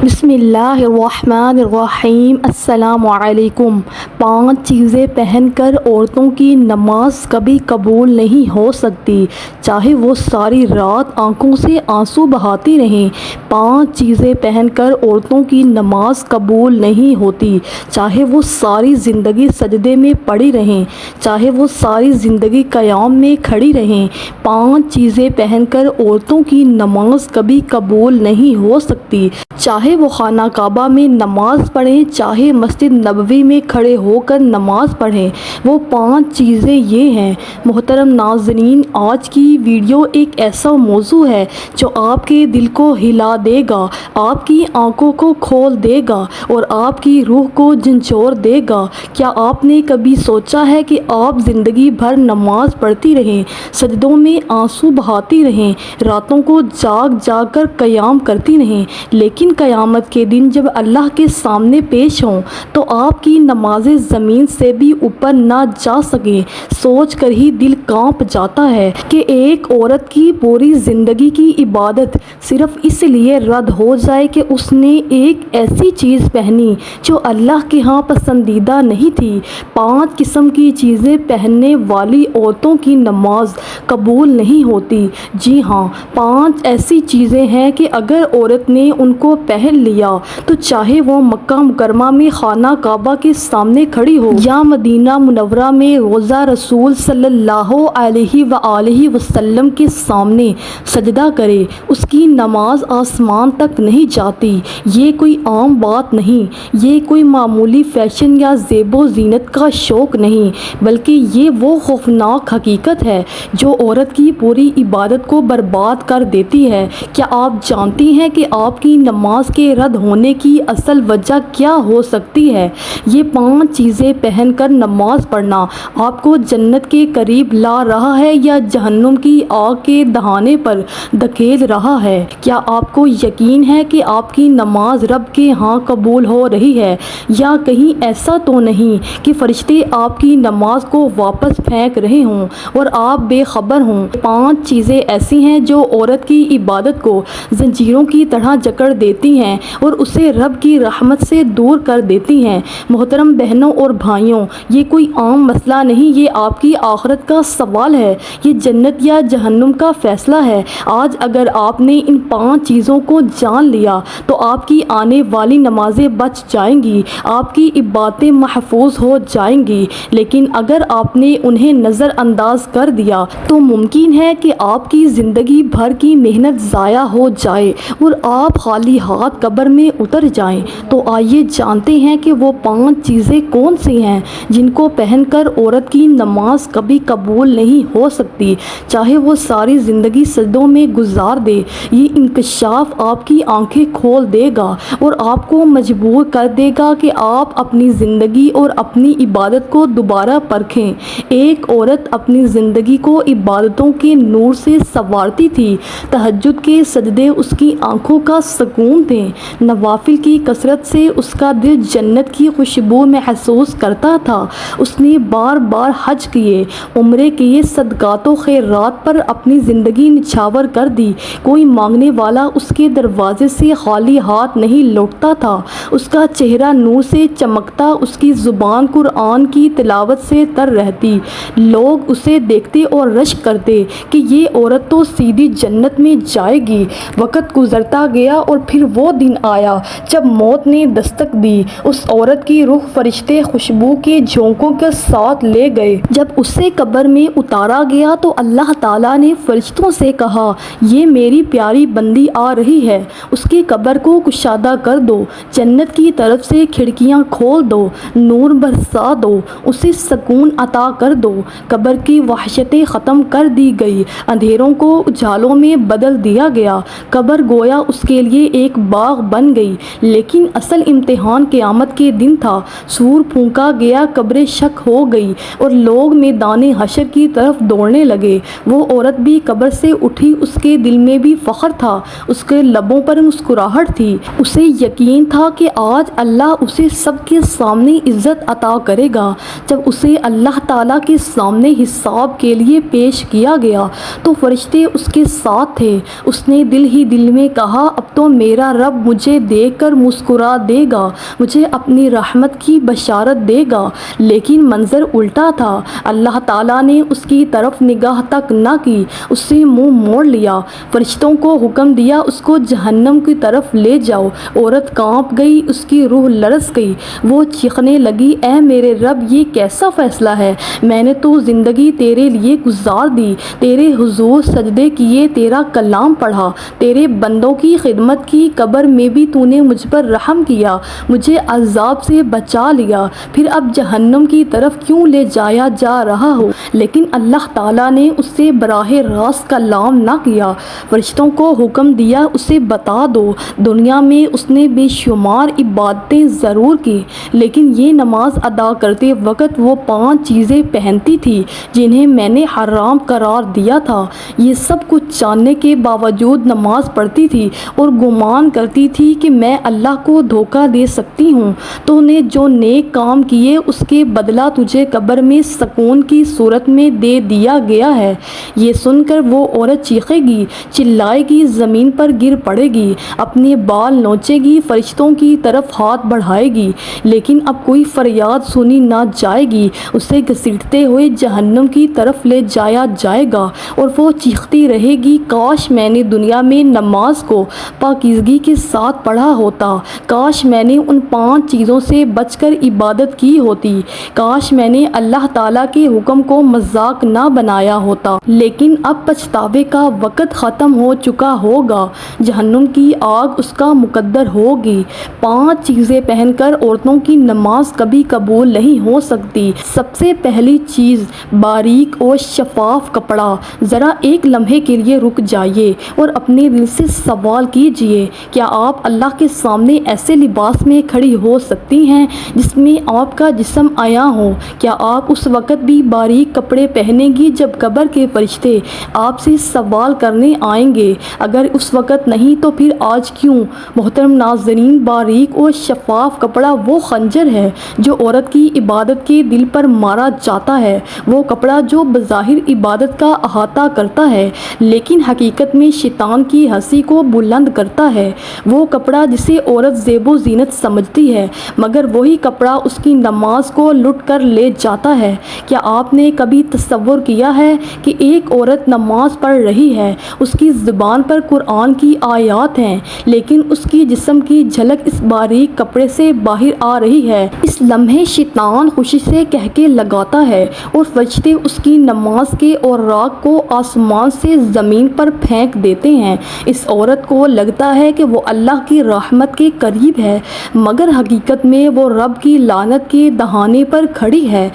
بسم اللہ الرحمن الرحیم۔ السلام علیکم۔ 5 چیزیں پہن کر عورتوں کی نماز کبھی قبول نہیں ہو سکتی، چاہے وہ ساری رات آنکھوں سے آنسو بہاتی رہیں۔ 5 چیزیں پہن کر عورتوں کی نماز قبول نہیں ہوتی، چاہے وہ ساری زندگی سجدے میں پڑی رہیں، چاہے وہ ساری زندگی قیام میں کھڑی رہیں۔ 5 چیزیں پہن کر عورتوں کی نماز کبھی قبول نہیں ہو سکتی، چاہے وہ خانہ کعبہ میں نماز پڑھیں، چاہے مسجد نبوی میں کھڑے ہو کر نماز پڑھیں۔ وہ 5 چیزیں یہ ہیں۔ محترم ناظرین، آج کی ویڈیو ایک ایسا موضوع ہے جو آپ کے دل کو ہلا دے گا، آپ کی آنکھوں کو کھول دے گا اور آپ کی روح کو جھنجھوڑ دے گا۔ کیا آپ نے کبھی سوچا ہے کہ آپ زندگی بھر نماز پڑھتی رہیں، سجدوں میں آنسو بہاتی رہیں، راتوں کو جاگ جاگ کر قیام کرتی رہیں، لیکن قیامت کے دن جب اللہ کے سامنے پیش ہوں تو آپ کی نمازیں زمین سے بھی اوپر نہ جا سکیں؟ سوچ کر ہی دل کانپ جاتا ہے کہ ایک عورت کی پوری زندگی کی عبادت صرف اس لیے رد ہو جائے کہ اس نے ایک ایسی چیز پہنی جو اللہ کے ہاں پسندیدہ نہیں تھی۔ 5 قسم کی چیزیں پہننے والی عورتوں کی نماز قبول نہیں ہوتی۔ جی ہاں، 5 ایسی چیزیں ہیں کہ اگر عورت نے ان کو پہن لیا تو چاہے وہ مکہ مکرمہ میں خانہ کعبہ کے سامنے کھڑی ہو یا مدینہ منورہ میں روضہ رسول صلی اللہ علیہ وآلہ وسلم کے سامنے سجدہ کرے، اس کی نماز آسمان تک نہیں جاتی۔ یہ کوئی عام بات نہیں، یہ کوئی معمولی فیشن یا زیب و زینت کا شوق نہیں، بلکہ یہ وہ خوفناک حقیقت ہے جو عورت کی پوری عبادت کو برباد کر دیتی ہے۔ کیا آپ جانتی ہیں کہ آپ کی نماز کے رد ہونے کی اصل وجہ کیا ہو سکتی ہے؟ یہ 5 چیزیں پہن کر نماز پڑھنا آپ کو جنت کے قریب لا رہا ہے یا جہنم کی آگ کے دہانے پر دھکیل رہا ہے؟ کیا آپ کو یقین ہے کہ آپ کی نماز رب کے ہاں قبول ہو رہی ہے، یا کہیں ایسا تو نہیں کہ فرشتے آپ کی نماز کو واپس پھینک رہے ہوں اور آپ بے خبر ہوں؟ 5 چیزیں ایسی ہیں جو عورت کی عبادت کو زنجیروں کی طرح جکڑ دیتی ہیں اور اسے رب کی رحمت سے دور کر دیتی ہیں۔ محترم بہنوں اور بھائیوں، یہ کوئی عام مسئلہ نہیں، یہ آپ کی آخرت کا سوال ہے، یہ جنت یا جہنم کا فیصلہ ہے۔ آج اگر آپ نے ان 5 چیزوں کو جان لیا تو آپ کی آنے والی نمازیں بچ جائیں گی، آپ کی عبادتیں محفوظ ہو جائیں گی، لیکن اگر آپ نے انہیں نظر انداز کر دیا تو ممکن ہے کہ آپ کی زندگی بھر کی محنت ضائع ہو جائے اور آپ خالی ہاتھ قبر میں اتر جائیں۔ تو آئیے جانتے ہیں کہ وہ 5 چیزیں کون سی ہیں جن کو پہن کر عورت کی نماز کبھی قبول نہیں ہو سکتی، چاہے وہ ساری زندگی سجدوں میں گزار دے۔ یہ انکشاف آپ کی آنکھیں کھول دے گا اور آپ کو مجبور کر دے گا کہ آپ اپنی زندگی اور اپنی عبادت کو دوبارہ پرکھیں۔ ایک عورت اپنی زندگی کو عبادتوں کے نور سے سنوارتی تھی، تہجد کے سجدے اس کی آنکھوں کا سکون تھے، نوافل کی کثرت سے اس کا دل جنت کی خوشبو محسوس کرتا تھا۔ اس نے بار بار حج کیے، عمرے کیے، صدقات و خیرات پر اپنی زندگی نچھاور کر دی۔ کوئی مانگنے والا اس کے دروازے سے خالی ہاتھ نہیں لوٹتا تھا، اس کا چہرہ نور سے چمکتا، اس کی زبان قرآن کی تلاوت سے تر رہتی۔ لوگ اسے دیکھتے اور رشک کرتے کہ یہ عورت تو سیدھی جنت میں جائے گی۔ وقت گزرتا گیا اور پھر وہ دن آیا جب موت نے دستک دی۔ اس عورت کی روح فرشتے خوشبو کے جھونکوں کے ساتھ لے گئے۔ جب اسے قبر میں اتارا گیا تو اللہ تعالیٰ نے فرشتوں سے کہا، یہ میری پیاری بندی آ رہی ہے، اس کی قبر کو کشادہ کر دو، جنت کی طرف سے کھڑکیاں کھول دو، نور برسا دو، اسے سکون عطا کر دو۔ قبر کی وحشتیں ختم کر دی گئی، اندھیروں کو اجالوں میں بدل دیا گیا، قبر گویا اس کے لیے ایک باغ بن گئی۔ لیکن اصل امتحان قیامت کے دن تھا۔ سور پھونکا گیا، قبریں شق ہو گئی اور لوگ میدان حشر کی طرف دوڑنے لگے۔ وہ عورت بھی قبر سے اٹھی، اس کے دل میں بھی فخر تھا، اس کے لبوں پر مسکراہٹ تھی۔ اسے یقین تھا کہ آج اللہ اسے سب کے سامنے عزت عطا کرے گا۔ جب اسے اللہ تعالیٰ کے سامنے حساب کے لیے پیش کیا گیا تو فرشتے اس کے ساتھ تھے۔ اس نے دل ہی دل میں کہا، اب تو میرا رب رب مجھے دیکھ کر مسکرا دے گا، مجھے اپنی رحمت کی بشارت دے گا۔ لیکن منظر الٹا تھا، اللہ تعالیٰ نے اس کی طرف نگاہ تک نہ کی، اس سے منہ موڑ لیا۔ فرشتوں کو حکم دیا اس کو جہنم کی طرف لے جاؤ۔ عورت کانپ گئی، اس کی روح لرز گئی، وہ چیخنے لگی، اے میرے رب، یہ کیسا فیصلہ ہے؟ میں نے تو زندگی تیرے لیے گزار دی، تیرے حضور سجدے کیے، تیرا کلام پڑھا، تیرے بندوں کی خدمت کی، قبر میں بھی تو نے مجھ پر رحم کیا، مجھے عذاب سے بچا لیا، پھر اب جہنم کی طرف کیوں لے جایا جا رہا ہو؟ لیکن اللہ تعالیٰ نے اس سے براہ راست کلام نہ کیا۔ فرشتوں کو حکم دیا اسے بتا دو، دنیا میں اس نے بے شمار عبادتیں ضرور کی، لیکن یہ نماز ادا کرتے وقت وہ 5 چیزیں پہنتی تھی جنہیں میں نے حرام قرار دیا تھا۔ یہ سب کچھ جاننے کے باوجود نماز پڑھتی تھی اور گمان کرتی تھی کہ میں اللہ کو دھوکہ دے سکتی ہوں۔ تو نے جو نیک کام کیے اس کے بدلہ تجھے قبر میں سکون کی صورت میں دے دیا گیا ہے۔ یہ سن کر وہ عورت چیخے گی، چلائے گی، زمین پر گر پڑے گی، اپنے بال نوچے گی، فرشتوں کی طرف ہاتھ بڑھائے گی، لیکن اب کوئی فریاد سنی نہ جائے گی۔ اسے گھسیٹتے ہوئے جہنم کی طرف لے جایا جائے گا اور وہ چیختی رہے گی، کاش میں نے دنیا میں نماز کو پاکیزگی کے ساتھ پڑھا ہوتا، کاش میں نے ان 5 چیزوں سے بچ کر عبادت کی ہوتی، کاش میں نے اللہ تعالیٰ کے حکم کو مذاق نہ بنایا ہوتا۔ لیکن اب پچھتاوے کا وقت ختم ہو چکا ہوگا، جہنم کی آگ اس کا مقدر ہوگی۔ 5 چیزیں پہن کر عورتوں کی نماز کبھی قبول نہیں ہو سکتی۔ سب سے پہلی چیز، باریک اور شفاف کپڑا۔ ذرا ایک لمحے کے لیے رک جائیے اور اپنے دل سے سوال کیجئے، کیا آپ اللہ کے سامنے ایسے لباس میں کھڑی ہو سکتی ہیں جس میں آپ کا جسم عیاں ہو؟ کیا آپ اس وقت بھی باریک کپڑے پہنیں گی جب قبر کے فرشتے آپ سے سوال کرنے آئیں گے؟ اگر اس وقت نہیں تو پھر آج کیوں؟ محترم ناظرین، باریک اور شفاف کپڑا وہ خنجر ہے جو عورت کی عبادت کے دل پر مارا جاتا ہے، وہ کپڑا جو بظاہر عبادت کا احاطہ کرتا ہے لیکن حقیقت میں شیطان کی ہنسی کو بلند کرتا ہے، وہ کپڑا جسے عورت زیب و زینت سمجھتی ہے مگر وہی کپڑا اس کی نماز کو لٹ کر لے جاتا ہے۔ کیا آپ نے کبھی تصور کیا ہے کہ ایک عورت نماز پڑھ رہی ہے، اس کی زبان پر قرآن کی آیات ہیں لیکن اس کی جسم کی جھلک اس باریک کپڑے سے باہر آ رہی ہے؟ اس لمحے شیطان خوشی سے کہکے لگاتا ہے اور فرشتے اس کی نماز کے اوراق کو آسمان سے زمین پر پھینک دیتے ہیں۔ اس عورت کو لگتا ہے کہ وہ اللہ کی رحمت کے قریب ہے مگر حقیقت میں وہ رب کی لعنت کے دہانے پر کھڑی ہے۔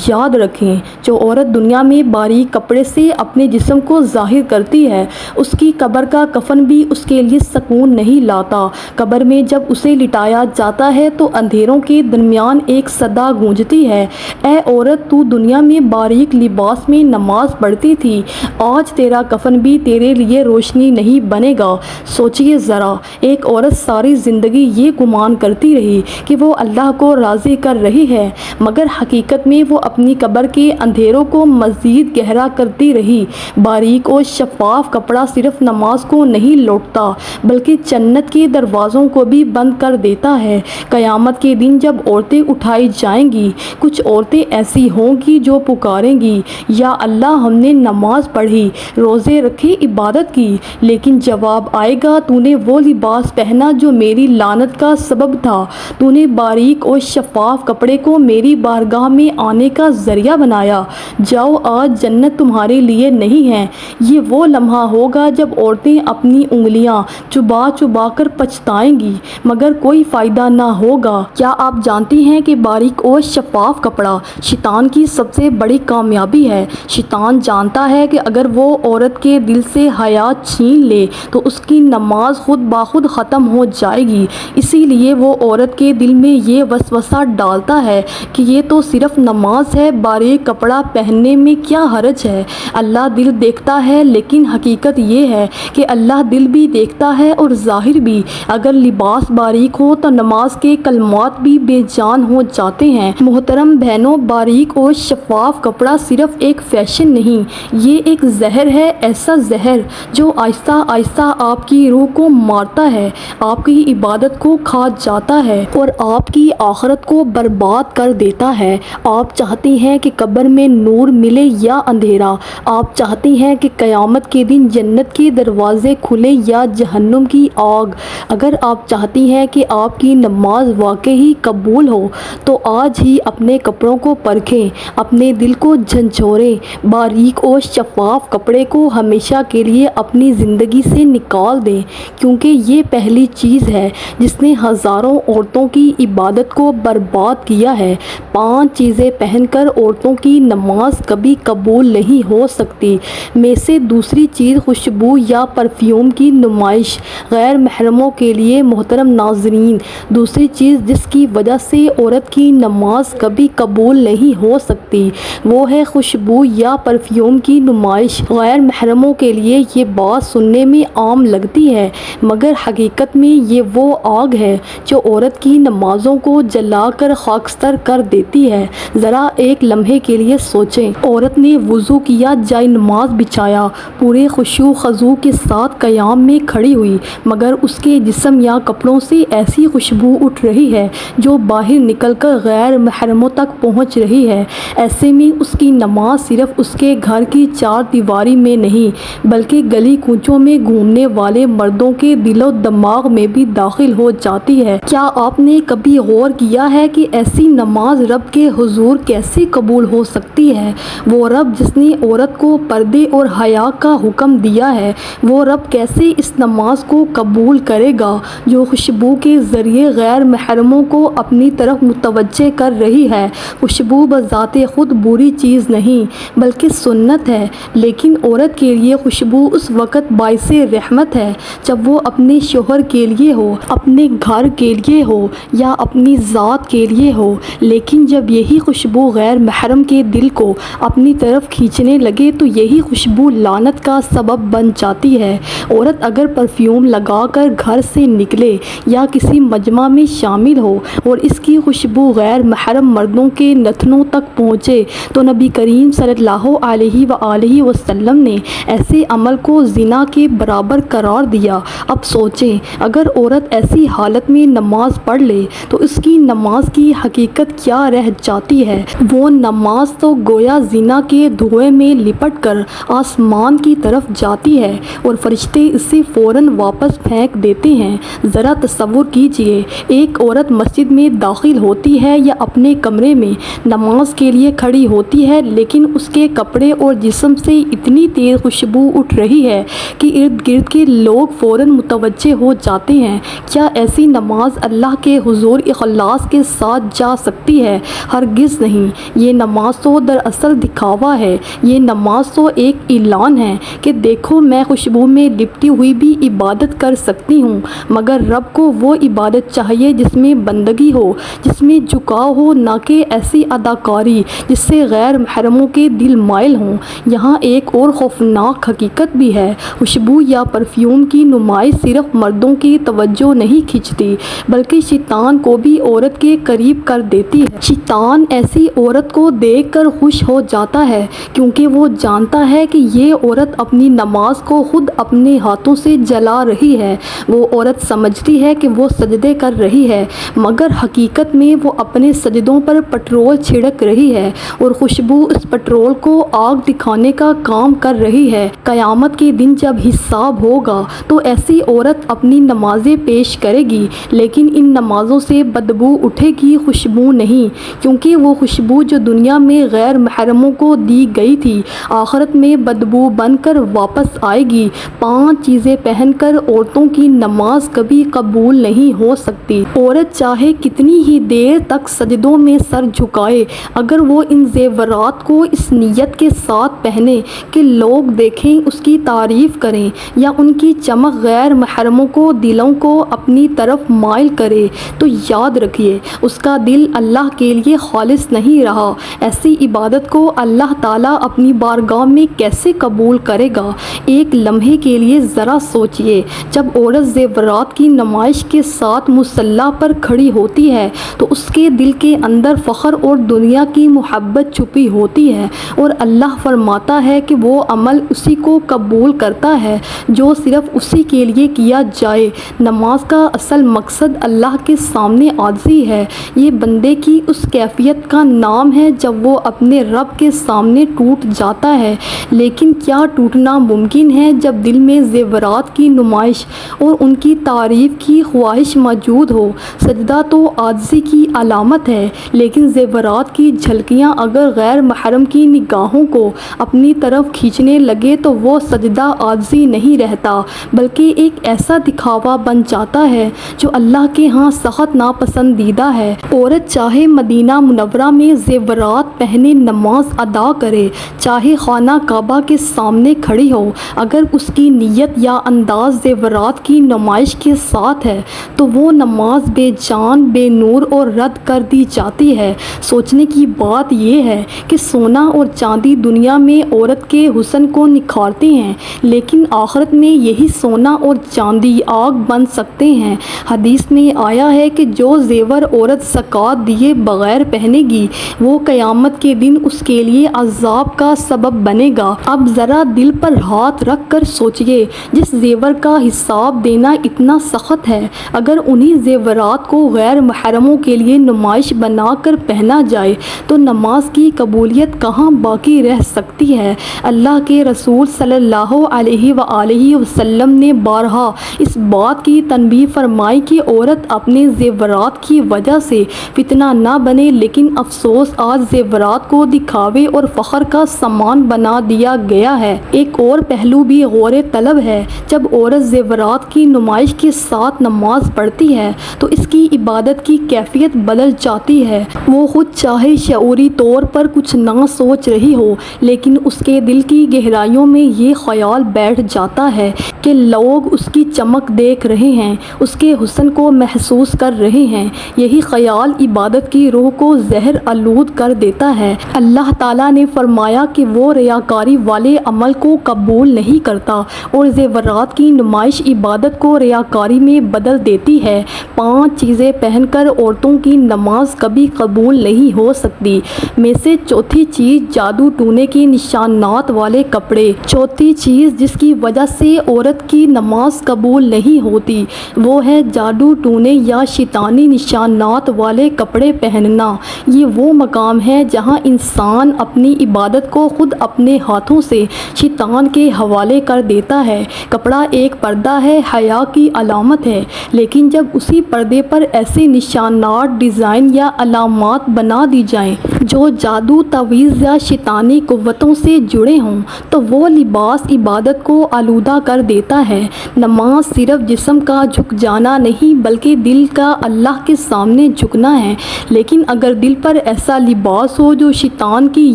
یاد رکھیں، جو عورت دنیا میں باریک کپڑے سے اپنے جسم کو ظاہر کرتی ہے، اس کی قبر کا کفن بھی اس کے لیے سکون نہیں لاتا۔ قبر میں جب اسے لٹایا جاتا ہے تو اندھیروں کے درمیان ایک صدا گونجتی ہے، اے عورت، تو دنیا میں باریک لباس میں نماز پڑھتی تھی، آج تیرا کفن بھی تیرے لیے روشنی نہیں بنے گا۔ سوچئے ذرا، ایک عورت ساری زندگی یہ گمان کرتی رہی کہ وہ اللہ کو راضی کر رہی ہے مگر حقیقت میں وہ اپنی قبر کے اندھیروں کو مزید گہرا کرتی رہی۔ باریک اور شفاف کپڑا صرف نماز کو نہیں لوٹتا بلکہ جنت کے دروازوں کو بھی بند کر دیتا ہے۔ قیامت کے دن جب عورتیں اٹھائی جائیں گی، کچھ عورتیں ایسی ہوں گی جو پکاریں گی، یا اللہ، ہم نے نماز پڑھی، روزے رکھے، عبادت کی، لیکن جواب آئے گا، تو نے وہ لباس پہنا جو میری لعنت کا سبب تھا، تو نے باریک اور شفاف کپڑے کو میری بارگاہ میں آنے کا ذریعہ بنایا، جاؤ، آج جنت تمہارے لیے نہیں ہے۔ یہ وہ لمحہ ہوگا جب عورتیں اپنی انگلیاں چبا چبا کر پچھتائیں گی مگر کوئی فائدہ نہ ہوگا۔ کیا آپ جانتی ہیں کہ باریک اور شفاف کپڑا شیطان کی سب سے بڑی کامیابی ہے؟ شیطان جانتا ہے کہ اگر وہ عورت کے دل سے حیا چھین لے تو اس کی نماز خود بخود ختم ہو جائے گی، اسی لیے وہ عورت کے دل میں یہ وسوسہ ڈالتا ہے کہ یہ تو صرف نماز ہے، باریک کپڑا پہننے میں کیا حرج ہے؟ اللہ دل دیکھتا ہے، لیکن حقیقت یہ ہے کہ اللہ دل بھی دیکھتا ہے اور ظاہر بھی۔ اگر لباس باریک ہو تو نماز کے کلمات بھی بے جان قربان ہو جاتے ہیں۔ محترم بہنوں، باریک اور شفاف کپڑا صرف ایک فیشن نہیں، یہ ایک زہر ہے، ایسا زہر جو آہستہ آہستہ آپ کی روح کو مارتا ہے، آپ کی عبادت کو کھا جاتا ہے اور آپ کی آخرت کو برباد کر دیتا ہے۔ آپ چاہتی ہیں کہ قبر میں نور ملے یا اندھیرا؟ آپ چاہتی ہیں کہ قیامت کے دن جنت کے دروازے کھلے یا جہنم کی آگ؟ اگر آپ چاہتی ہیں کہ آپ کی نماز واقعی قبول ہو تو آج ہی اپنے کپڑوں کو پرکھیں، اپنے دل کو جھنجھوڑیں، باریک اور شفاف کپڑے کو ہمیشہ کے لیے اپنی زندگی سے نکال دیں، کیونکہ یہ پہلی چیز ہے جس نے ہزاروں عورتوں کی عبادت کو برباد کیا ہے۔ 5 چیزیں پہن کر عورتوں کی نماز کبھی قبول نہیں ہو سکتی۔ میں سے دوسری چیز خوشبو یا پرفیوم کی نمائش غیر محرموں کے لیے۔ محترم ناظرین، دوسری چیز جس کی وجہ سے عورت کی نماز کبھی قبول نہیں ہو سکتی وہ ہے خوشبو یا پرفیوم کی نمائش غیر محرموں کے لیے۔ یہ بات سننے میں عام لگتی ہے مگر حقیقت میں یہ وہ آگ ہے جو عورت کی نمازوں کو جلا کر خاکستر کر دیتی ہے۔ ذرا ایک لمحے کے لیے سوچیں، عورت نے وضو کیا، جائے نماز بچھایا، پورے خشوع خضوع کے ساتھ قیام میں کھڑی ہوئی، مگر اس کے جسم یا کپڑوں سے ایسی خوشبو اٹھ رہی ہے جو باہر نکل کر غیر محرموں تک پہنچ رہی ہے۔ ایسے میں اس کی نماز صرف اس کے گھر کی 4 دیواری میں نہیں بلکہ گلی کوچوں میں گھومنے والے مردوں کے دل و دماغ میں بھی داخل ہو جاتی ہے۔ کیا آپ نے کبھی غور کیا ہے کہ ایسی نماز رب کے حضور کیسے قبول ہو سکتی ہے؟ وہ رب جس نے عورت کو پردے اور حیا کا حکم دیا ہے، وہ رب کیسے اس نماز کو قبول کرے گا جو خوشبو کے ذریعے غیر محرموں کو اپنی طرف متوجہ کر رہی ہے؟ خوشبو بذات خود بری چیز نہیں بلکہ سنت ہے، لیکن عورت کے لیے خوشبو اس وقت باعث رحمت ہے جب وہ اپنے شوہر کے لیے ہو، اپنے گھر کے لیے ہو یا اپنی ذات کے لیے ہو، لیکن جب یہی خوشبو غیر محرم کے دل کو اپنی طرف کھینچنے لگے تو یہی خوشبو لعنت کا سبب بن جاتی ہے۔ عورت اگر پرفیوم لگا کر گھر سے نکلے یا کسی مجمع میں شامل ہو اور اس کی خوشبو غیر محرم مردوں کے نتنوں تک پہنچے تو نبی کریم صلی اللہ علیہ وآلہ وسلم نے ایسے عمل کو زنا کے برابر قرار دیا۔ اب سوچیں، اگر عورت ایسی حالت میں نماز پڑھ لے تو اس کی نماز کی حقیقت کیا رہ جاتی ہے؟ وہ نماز تو گویا زنا کے دھوئیں میں لپٹ کر آسمان کی طرف جاتی ہے اور فرشتے اسے فوراً واپس پھینک دیتے ہیں۔ ذرا تصور کیجئے، ایک عورت مسجد میں داخل ہوتی ہے یا اپنے کمرے میں نماز کے لیے کھڑی ہوتی ہے، لیکن اس کے کپڑے اور جسم سے اتنی تیز خوشبو اٹھ رہی ہے کہ ارد گرد کے لوگ فوراً متوجہ ہو جاتے ہیں۔ کیا ایسی نماز اللہ کے حضور اخلاص کے ساتھ جا سکتی ہے؟ ہرگز نہیں۔ یہ نماز تو دراصل دکھاوا ہے، یہ نماز تو ایک اعلان ہے کہ دیکھو میں خوشبو میں لپٹی ہوئی بھی عبادت کر سکتی ہوں، مگر رب کو وہ عبادت چاہیے جس میں بندگی ہو، جس میں جھکاؤ ہو، نہ کہ ایسی اداکاری جس سے غیر محرموں کے دل مائل ہوں۔ یہاں ایک اور خوفناک حقیقت بھی ہے، خوشبو یا پرفیوم کی نمائش صرف مردوں کی توجہ نہیں کھینچتی بلکہ شیطان کو بھی عورت کے قریب کر دیتی ہے۔ شیطان ایسی عورت کو دیکھ کر خوش ہو جاتا ہے کیونکہ وہ جانتا ہے کہ یہ عورت اپنی نماز کو خود اپنے ہاتھوں سے جلا رہی ہے۔ وہ عورت سمجھتی ہے کہ وہ سجدے کر رہی ہے مگر حقیقت میں وہ اپنے سجدوں پر پٹرول چھڑک رہی ہے اور خوشبو اس پٹرول کو آگ دکھانے کا کام کر رہی ہے۔ قیامت کے دن جب حساب ہوگا تو ایسی عورت اپنی نمازیں پیش کرے گی لیکن ان نمازوں سے بدبو اٹھے گی، خوشبو نہیں، کیونکہ وہ خوشبو جو دنیا میں غیر محرموں کو دی گئی تھی آخرت میں بدبو بن کر واپس آئے گی۔ 5 چیزیں پہن کر عورتوں کی نماز کبھی قبول نہیں ہو سکتی۔ عورت چاہے کتنی ہی دیر تک سجدوں میں سر جھکائے، اگر وہ ان زیورات کو اس نیت کے ساتھ پہنے کہ لوگ دیکھیں، اس کی تعریف کریں یا ان کی چمک غیر محرموں کو دلوں کو اپنی طرف مائل کرے تو یاد رکھیے اس کا دل اللہ کے لیے خالص نہیں رہا۔ ایسی عبادت کو اللہ تعالیٰ اپنی بارگاہ میں کیسے قبول کرے گا؟ ایک لمحے کے لیے ذرا سوچئے، جب عورت زیورات کی نمائش کے ساتھ مصلی پر کھڑی ہوتی ہے تو اس کے دل کے اندر فخر اور دنیا کی محبت چھپی ہوتی ہے، اور اللہ فرماتا ہے کہ وہ عمل اسی کو قبول کرتا ہے جو صرف اسی کے لیے کیا جائے۔ نماز کا اصل مقصد اللہ کے سامنے عاجزی ہے۔ یہ بندے کی اس کیفیت کا نام ہے جب وہ اپنے رب کے سامنے ٹوٹ جاتا ہے۔ لیکن کیا ٹوٹنا ممکن ہے جب دل میں زیورات کی نمائش اور ان کی تعریف کی خواہش موجود ہو؟ سجدہ تو عاجزی کی علامت ہے، لیکن زیورات کی جھلکیاں اگر غیر محرم کی نگاہوں کو اپنی طرف کھینچنے لگے تو وہ سجدہ عاجزی نہیں رہتا، بلکہ ایک ایسا دکھاوا بن جاتا ہے جو اللہ کے ہاں سخت ناپسندیدہ ہے۔ عورت چاہے مدینہ منورہ میں زیورات پہنے نماز ادا کرے، چاہے خانہ کعبہ کے سامنے کھڑی ہو، اگر اس کی نیت یا انداز زیورات کی نمائش کے ساتھ ہے تو وہ نماز بے جان، بے نور اور رد کر دی جاتی ہے۔ سوچنے کی بات یہ ہے کہ سونا اور چاندی دنیا میں عورت کے حسن کو نکھارتے ہیں، لیکن آخرت میں یہی سونا اور چاندی آگ بن سکتے ہیں۔ حدیث میں آیا ہے کہ جو زیور عورت زکوٰۃ دیے بغیر پہنے گی وہ قیامت کے دن اس کے لیے عذاب کا سبب بنے گا۔ اب ذرا دل پر ہاتھ رکھ کر سوچئے، جس زیور کا حساب دینا اتنا سخت ہے، اگر انہی زیورات کو غیر محرموں کے لیے نمائش بنا کر پہنا جائے تو نماز کی قبولیت کہاں باقی رہ سکتی ہے؟ اللہ کے رسول صلی اللہ علیہ وآلہ وسلم نے بارہا اس بات کی تنبیہ فرمائی کہ عورت اپنے زیورات کی وجہ سے فتنہ نہ بنے، لیکن افسوس آج زیورات کو دکھاوے اور فخر کا سامان بنا دیا گیا ہے۔ ایک اور پہلو بھی غور طلب ہے۔ جب عورت زیورات کی نمائش کے ساتھ نماز پڑھتی ہے تو اس کی عبادت کی کیفیت بدل جاتی ہے۔ وہ خود چاہے شعوری طور پر کچھ نہ سوچ رہی ہو، لیکن اس کے دل کی گہرائیوں میں یہ خیال بیٹھ جاتا ہے کہ لوگ اس کی چمک دیکھ رہے ہیں، اس کے حسن کو محسوس کر رہے ہیں۔ یہی خیال عبادت کی روح کو زہر آلود کر دیتا ہے۔ اللہ تعالیٰ نے فرمایا کہ وہ ریاکاری والے عمل کو قبول نہیں کرتا، اور زیورات کی نمائش عبادت کو ریاکاری میں بدل دیتی ہے۔ 5 چیزیں پہن کر عورتوں کی نماز کبھی قبول نہیں ہو سکتی۔ میں سے چوتھی چیز جادو ٹونے کے نشانات والے کپڑے۔ چوتھی چیز جس کی وجہ سے عورت کی نماز قبول نہیں ہوتی وہ ہے جادو ٹونے یا شیطانی نشانات والے کپڑے پہننا۔ یہ وہ مقام ہے جہاں انسان اپنی عبادت کو خود اپنے ہاتھوں سے شیطان کے حوالے کر دیتا ہے۔ کپڑا ایک پردہ ہے، حیا کی علامت ہے، لیکن جب اسی پردے پر ایسے نشانات، ڈیزائن یا علامات بنا دی جائیں جو جادو، تعویذ یا شیطانی قوتوں سے جڑے ہوں تو وہ لباس عبادت کو آلودہ کر دیتا ہے۔ نماز صرف جسم کا جھک جانا نہیں بلکہ دل کا اللہ کے سامنے جھکنا ہے، لیکن اگر دل پر ایسا لباس ہو جو شیطان کی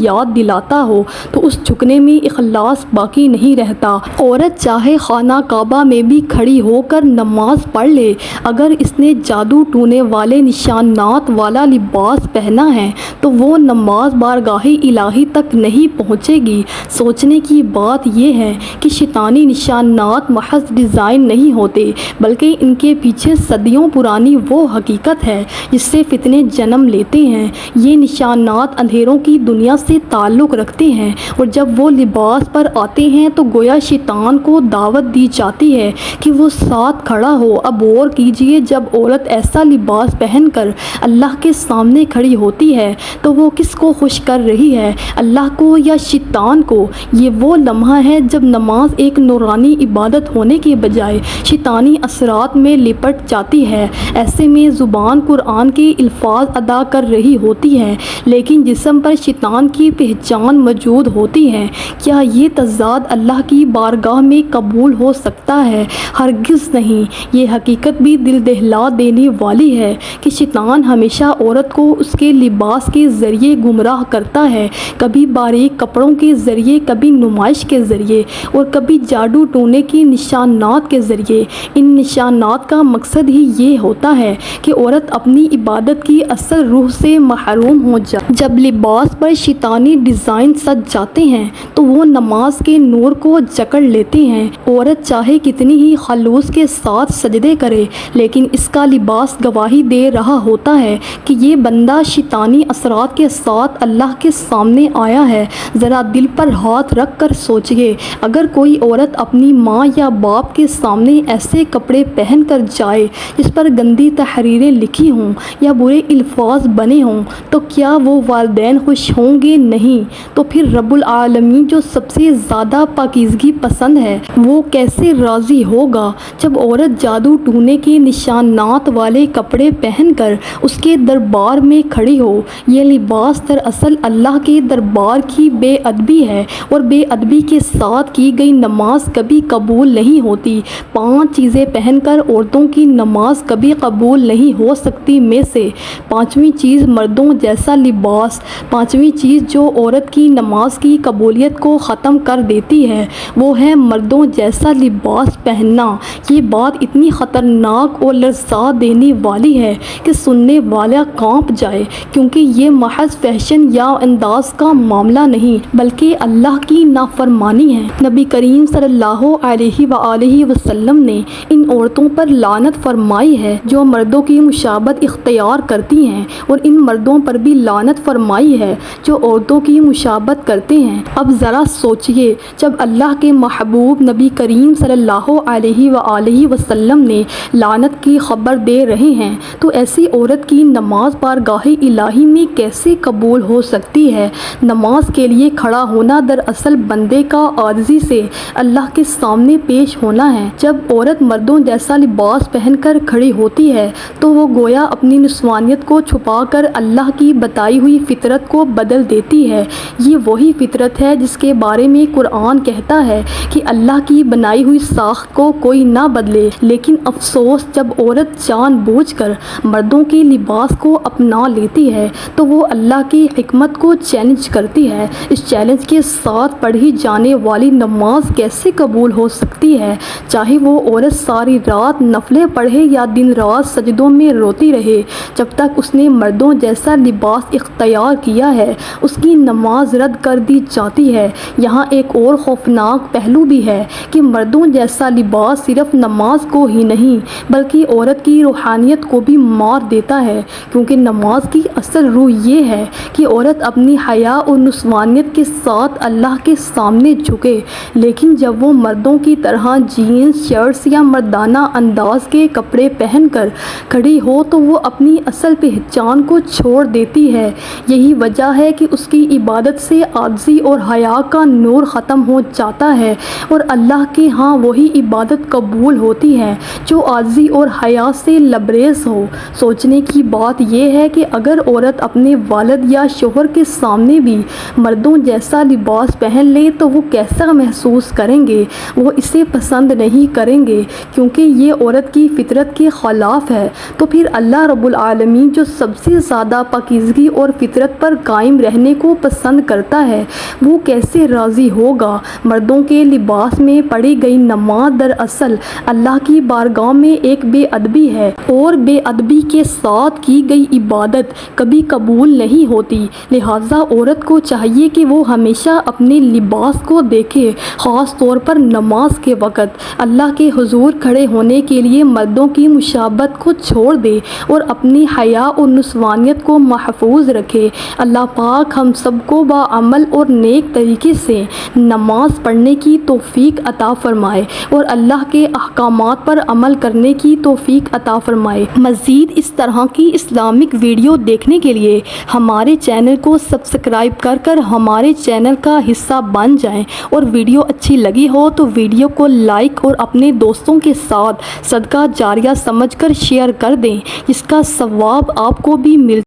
یاد دلاتا ہو تو اس جھکنے میں اخلاص باقی نہیں رہتا۔ عورت چاہے خانہ کعبہ میں بھی کھڑی ہو کر نماز پڑھ لے، اگر اس نے جادو ٹونے والے نشانات والا لباس پہنا ہے تو وہ نماز بارگاہ الہی تک نہیں پہنچے گی۔ سوچنے کی بات یہ ہے کہ شیطانی نشانات محض ڈیزائن نہیں ہوتے، بلکہ ان کے پیچھے صدیوں پرانی وہ حقیقت ہے جس سے فتنے جنم لیتے ہیں۔ یہ نشانات اندھیروں کی دنیا سے تعلق رکھتے ہیں، اور جب وہ لباس پر آتے ہیں تو گویا شیطان کو دعوت دی جاتی ہے کہ وہ ساتھ کھڑا ہو۔ اب غور کیجئے، جب عورت ایسا لباس پہن کر اللہ کے سامنے کھڑی ہوتی ہے تو وہ کس کو خوش کر رہی ہے، اللہ کو یا شیطان کو؟ یہ وہ لمحہ ہے جب نماز ایک نورانی عبادت ہونے کے بجائے شیطانی اثرات میں لپٹ جاتی ہے۔ ایسے میں زبان قرآن کے الفاظ ادا کر رہی ہوتی ہے، لیکن جسم پر شیطان کی پہچان موجود ہوتی ہے۔ کیا یہ تضاد اللہ کی بارگاہ میں قبول ہو سکتا ہے؟ ہرگز نہیں۔ یہ حقیقت بھی دل دہلا دینے والی ہے کہ شیطان ہمیشہ عورت کو اس کے لباس کے ذریعے گمراہ کرتا ہے، کبھی باریک کپڑوں کے ذریعے، کبھی نمائش کے ذریعے، اور کبھی جادو ٹونے کے نشانات کے ذریعے۔ ان نشانات کا مقصد ہی یہ ہوتا ہے کہ عورت اپنی عبادت کی اصل روح سے محروم ہو جائے۔ جب لباس پر شیطانی ڈیزائن سج جاتے ہیں تو وہ نماز کے نور کو جکڑ لیتے ہیں۔ عورت چاہے کتنی ہی خلوص کے ساتھ سجدے کرے، لیکن اس کا لباس گواہی دے رہا رہا ہوتا ہے کہ یہ بندہ شیطانی اثرات کے ساتھ اللہ کے سامنے آیا ہے، ذرا دل پر ہاتھ رکھ کر سوچئے، اگر کوئی عورت اپنی ماں یا باپ کے سامنے ایسے کپڑے پہن کر جائے جس پر گندی تحریریں لکھی ہوں یا برے الفاظ بنے ہوں تو کیا وہ والدین خوش ہوں گے؟ نہیں۔ تو پھر رب العالمین جو سب سے زیادہ پاکیزگی پسند ہے وہ کیسے راضی ہوگا جب عورت جادو ٹونے کے نشانات والے کپڑے پہن کر اس کے دربار میں کھڑی ہو؟ یہ لباس دراصل اللہ کے دربار کی بے ادبی ہے، اور بے ادبی کے ساتھ کی گئی نماز کبھی قبول نہیں ہوتی۔ 5 چیزیں پہن کر عورتوں کی نماز کبھی قبول نہیں ہو سکتی میں سے 5ویں چیز مردوں جیسا لباس۔ 5ویں چیز جو عورت کی نماز کی قبولیت کو ختم کر دیتی ہے وہ ہے مردوں جیسا لباس پہننا۔ یہ بات اتنی خطرناک اور لرزا دینے والی ہے کہ سننے والا کانپ جائے، کیونکہ یہ محض فیشن یا انداز کا معاملہ نہیں بلکہ اللہ کی نافرمانی ہے۔ نبی کریم صلی اللہ علیہ وآلہ وسلم نے ان عورتوں پر لعنت فرمائی ہے جو مردوں کی مشابہت اختیار کرتی ہیں، اور ان مردوں پر بھی لعنت فرمائی ہے جو عورتوں کی مشابہت کرتے ہیں۔ اب ذرا سوچئے، جب اللہ کے محبوب نبی کریم صلی اللہ علیہ وآلہ وسلم نے لعنت کی خبر دے رہے ہیں تو ایسی عورت کی نماز بارگاہ الہی میں کیسے قبول ہو سکتی ہے؟ نماز کے لیے کھڑا ہونا دراصل بندے کا عاجزی سے اللہ کے سامنے پیش ہونا ہے۔ جب عورت مردوں جیسا لباس پہن کر کھڑی ہوتی ہے تو وہ گویا اپنی نسوانیت کو چھپا کر اللہ کی بتائی ہوئی فطرت کو بدل دیتی ہے۔ یہ وہی فطرت ہے جس کے بارے میں قرآن کہتا ہے کہ اللہ کی بنائی ہوئی ساخت کو کوئی نہ بدلے، لیکن افسوس جب عورت جان بوجھ کر مردوں کے لباس کو اپنا لیتی ہے تو وہ اللہ کی حکمت کو چیلنج کرتی ہے۔ اس چیلنج کے ساتھ پڑھی جانے والی نماز کیسے قبول ہو سکتی ہے؟ چاہے وہ عورت ساری رات نفلیں پڑھے یا دن رات سجدوں میں روتی رہے، جب تک اس نے مردوں جیسا لباس اختیار کیا ہے اس کی نماز رد کر دی جاتی ہے۔ یہاں ایک اور خوفناک پہلو بھی ہے کہ مردوں جیسا لباس صرف نماز کو ہی نہیں بلکہ عورت کی روحانیت کو بھی مار دیتا ہے، کیونکہ نماز کی اصل روح یہ ہے کہ عورت اپنی حیا اور نسوانیت کے ساتھ اللہ کے سامنے جھکے، لیکن جب وہ مردوں کی طرح جینز، شرٹس یا مردانہ انداز کے کپڑے پہن کر کھڑی ہو تو وہ اپنی اصل پہچان کو چھوڑ دیتی ہے۔ یہی وجہ ہے کہ اس کی عبادت سے عاجزی اور حیا کا نور ختم ہو جاتا ہے، اور اللہ کے ہاں وہی عبادت قبول ہوتی ہے جو عاجزی اور حیا سے لبریز ہو۔ سوچنے کی بات یہ ہے کہ اگر عورت اپنے والد یا شوہر کے سامنے بھی مردوں جیسا لباس پہن لے تو وہ کیسا محسوس کریں گے؟ وہ اسے پسند نہیں کریں گے، کیونکہ یہ عورت کی فطرت کے خلاف ہے۔ تو پھر اللہ رب العالمین جو سب سے زیادہ پاکیزگی اور فطرت پر قائم رہنے کو پسند کرتا ہے وہ کیسے راضی ہوگا؟ مردوں کے لباس میں پڑھی گئی نماز دراصل اللہ کی بارگاہ میں ایک بے ادبی ہے، اور بے ادبی کے ساتھ کی گئی عبادت کبھی قبول نہیں ہوتی۔ لہٰذا عورت کو چاہیے کہ وہ ہمیشہ اپنے لباس کو دیکھے، خاص طور پر نماز کے وقت اللہ کے حضور کھڑے ہونے کے لیے مردوں کی مشابہت کو چھوڑ دے اور اپنی حیا اور نسوانیت کو محفوظ رکھے۔ اللہ پاک ہم سب کو باعمل اور نیک طریقے سے نماز پڑھنے کی توفیق عطا فرمائے اور اللہ کے احکامات پر عمل کرنے کی توفیق عطا فرمائے۔ مزید اس طرح کی اسلامک ویڈیو دیکھنے کے لیے ہمارے چینل کو سبسکرائب کر ہمارے چینل کا حصہ بن جائیں، اور ویڈیو اچھی لگی ہو تو ویڈیو کو لائک اور اپنے دوستوں کے ساتھ صدقہ جاریہ سمجھ کر شیئر کر دیں، جس کا ثواب آپ کو بھی ملتا